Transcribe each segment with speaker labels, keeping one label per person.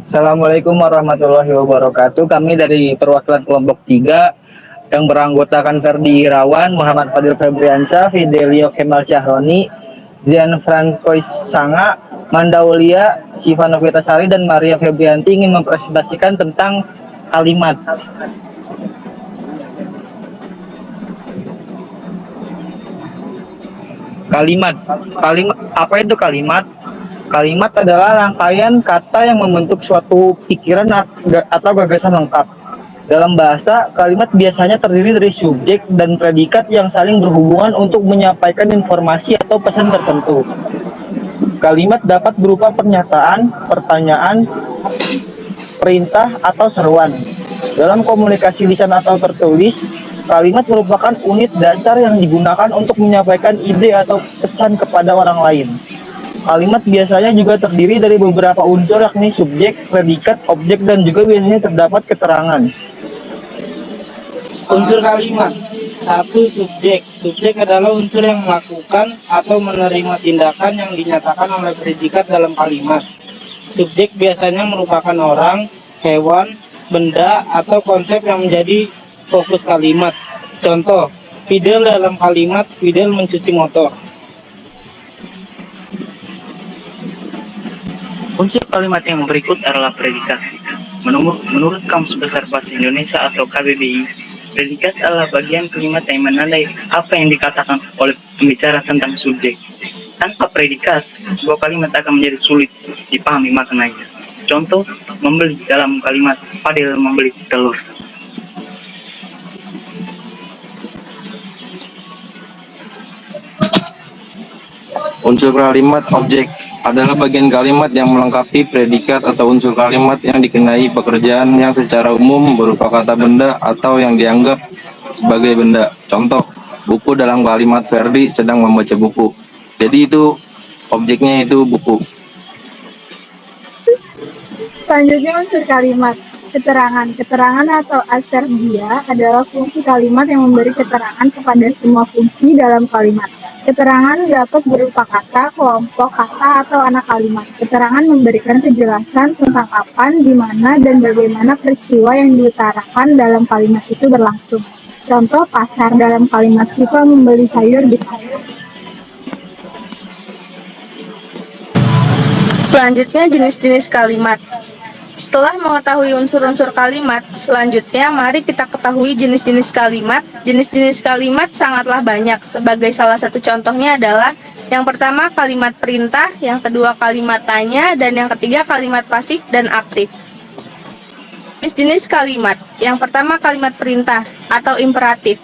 Speaker 1: Assalamualaikum warahmatullahi wabarakatuh. Kami dari perwakilan kelompok 3 yang beranggotakan Ferdi Irawan, Muhammad Fadil Febriansyah, Fidelio Kemal Syahroni, Zian Francois Sanga, Mandaulia, Siva Novitasari, dan Maria Febrianti ingin mempresentasikan tentang kalimat. Kalimat. Kalimat apa itu kalimat? Kalimat adalah rangkaian kata yang membentuk suatu pikiran atau gagasan lengkap. Dalam bahasa, kalimat biasanya terdiri dari subjek dan predikat yang saling berhubungan untuk menyampaikan informasi atau pesan tertentu. Kalimat dapat berupa pernyataan, pertanyaan, perintah, atau seruan. Dalam komunikasi lisan atau tertulis, kalimat merupakan unit dasar yang digunakan untuk menyampaikan ide atau pesan kepada orang lain. Kalimat biasanya juga terdiri dari beberapa unsur yakni subjek, predikat, objek, dan juga biasanya terdapat keterangan.
Speaker 2: Unsur kalimat. 1. Subjek. Subjek adalah unsur yang melakukan atau menerima tindakan yang dinyatakan oleh predikat dalam kalimat. Subjek biasanya merupakan orang, hewan, benda, atau konsep yang menjadi fokus kalimat. Contoh, Fidel dalam kalimat Fidel mencuci motor.
Speaker 3: Unsur kalimat yang berikut adalah predikat. Menurut Kamus Besar Bahasa Indonesia atau KBBI, predikat adalah bagian kalimat yang menandai apa yang dikatakan oleh pembicara tentang subjek. Tanpa predikat, sebuah kalimat akan menjadi sulit dipahami maknanya. Contoh, membeli dalam kalimat Fadil membeli telur.
Speaker 4: Unsur kalimat objek adalah bagian kalimat yang melengkapi predikat atau unsur kalimat yang dikenai pekerjaan yang secara umum berupa kata benda atau yang dianggap sebagai benda. Contoh, buku dalam kalimat Ferdi sedang membaca buku. Jadi itu objeknya itu buku.
Speaker 5: Selanjutnya unsur kalimat. Keterangan. Keterangan atau asergia adalah fungsi kalimat yang memberi keterangan kepada semua fungsi dalam kalimat. Keterangan dapat berupa kata, kelompok kata, atau anak kalimat. Keterangan memberikan kejelasan tentang kapan, di mana, dan bagaimana peristiwa yang diutarakan dalam kalimat itu berlangsung. Contoh, pasar dalam kalimat Siva membeli sayur di pasar.
Speaker 6: Selanjutnya jenis-jenis kalimat. Setelah mengetahui unsur-unsur kalimat, selanjutnya mari kita ketahui jenis-jenis kalimat. Jenis-jenis kalimat sangatlah banyak. Sebagai salah satu contohnya adalah yang pertama kalimat perintah, yang kedua kalimat tanya, dan yang ketiga kalimat pasif dan aktif. Jenis-jenis kalimat. Yang pertama kalimat perintah atau imperatif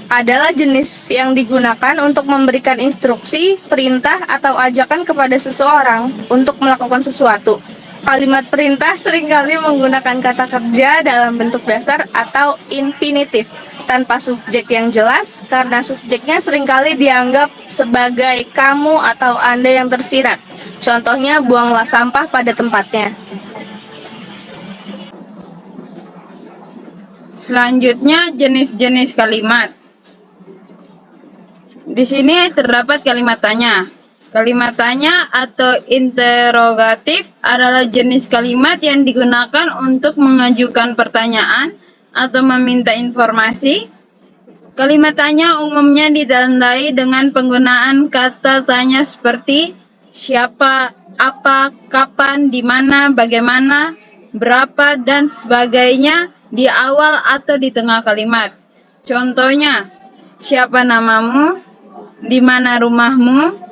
Speaker 6: adalah jenis yang digunakan untuk memberikan instruksi, perintah, atau ajakan kepada seseorang untuk melakukan sesuatu. Kalimat perintah seringkali menggunakan kata kerja dalam bentuk dasar atau infinitif tanpa subjek yang jelas karena subjeknya seringkali dianggap sebagai kamu atau Anda yang tersirat. Contohnya, buanglah sampah pada tempatnya.
Speaker 7: Selanjutnya jenis-jenis kalimat. Di sini terdapat kalimat tanya. Kalimat tanya atau interrogatif adalah jenis kalimat yang digunakan untuk mengajukan pertanyaan atau meminta informasi. Kalimat tanya umumnya ditandai dengan penggunaan kata tanya seperti siapa, apa, kapan, di mana, bagaimana, berapa, dan sebagainya di awal atau di tengah kalimat. Contohnya, siapa namamu, di mana rumahmu.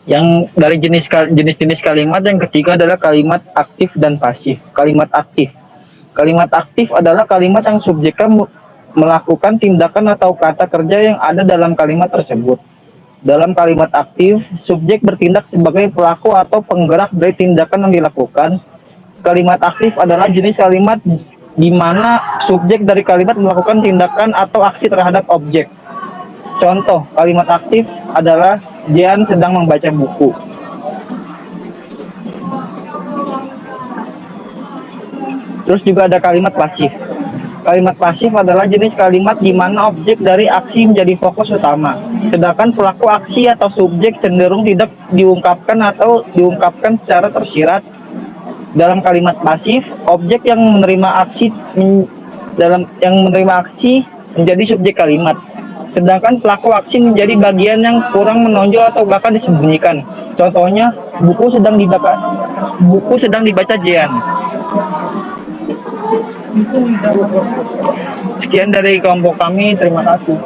Speaker 1: Yang dari jenis-jenis kalimat yang ketiga adalah kalimat aktif dan pasif. Kalimat aktif. Kalimat aktif adalah kalimat yang subjeknya melakukan tindakan atau kata kerja yang ada dalam kalimat tersebut. Dalam kalimat aktif, subjek bertindak sebagai pelaku atau penggerak dari tindakan yang dilakukan. Kalimat aktif adalah jenis kalimat di mana subjek dari kalimat melakukan tindakan atau aksi terhadap objek. Contoh kalimat aktif adalah Jian sedang membaca buku. Terus juga ada kalimat pasif. Kalimat pasif adalah jenis kalimat di mana objek dari aksi menjadi fokus utama, sedangkan pelaku aksi atau subjek cenderung tidak diungkapkan atau diungkapkan secara tersirat. Dalam kalimat pasif, objek yang menerima aksi menjadi subjek kalimat, sedangkan pelaku aksi menjadi bagian yang kurang menonjol atau bahkan disembunyikan. Contohnya, buku sedang dibaca Jean. Sekian dari kelompok kami, terima kasih.